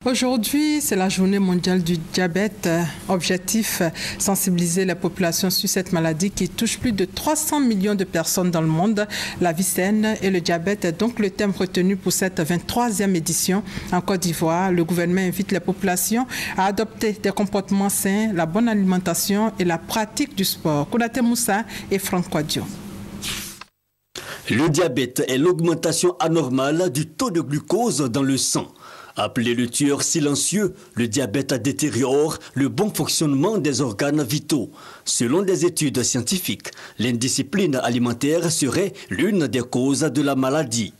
Aujourd'hui, c'est la journée mondiale du diabète. Objectif, sensibiliser la population sur cette maladie qui touche plus de 300 millions de personnes dans le monde. La vie saine et le diabète est donc le thème retenu pour cette 23e édition. En Côte d'Ivoire, le gouvernement invite les populations à adopter des comportements sains, la bonne alimentation et la pratique du sport. Konaté Moussa et Franck Quadio. Le diabète est l'augmentation anormale du taux de glucose dans le sang. Appelé le tueur silencieux, le diabète détériore le bon fonctionnement des organes vitaux. Selon des études scientifiques, l'indiscipline alimentaire serait l'une des causes de la maladie.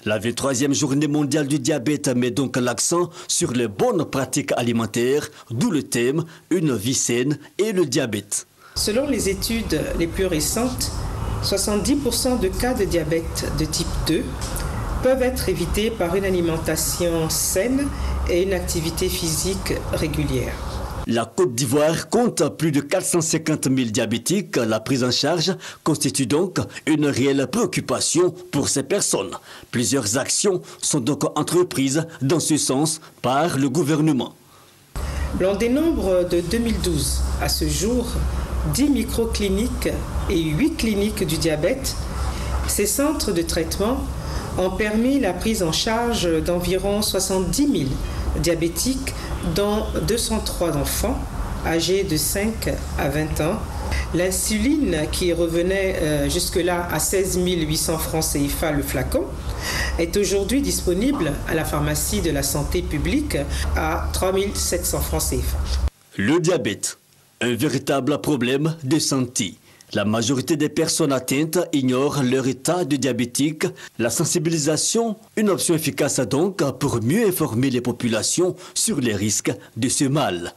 La 23e journée mondiale du diabète met donc l'accent sur les bonnes pratiques alimentaires, d'où le thème « Une vie saine et le diabète ». Selon les études les plus récentes, 70% de cas de diabète de type 2 peuvent être évités par une alimentation saine et une activité physique régulière. La Côte d'Ivoire compte plus de 450 000 diabétiques. La prise en charge constitue donc une réelle préoccupation pour ces personnes. Plusieurs actions sont donc entreprises dans ce sens par le gouvernement. L'on dénombre de 2012 à ce jour 10 microcliniques et 8 cliniques du diabète. Ces centres de traitement ont permis la prise en charge d'environ 70 000 diabétiques, dont 203 enfants âgés de 5 à 20 ans. L'insuline, qui revenait jusque-là à 16 800 francs CFA le flacon, est aujourd'hui disponible à la pharmacie de la santé publique à 3 700 francs CFA. Le diabète, un véritable problème de santé. La majorité des personnes atteintes ignorent leur état de diabétique. La sensibilisation, une option efficace donc pour mieux informer les populations sur les risques de ce mal.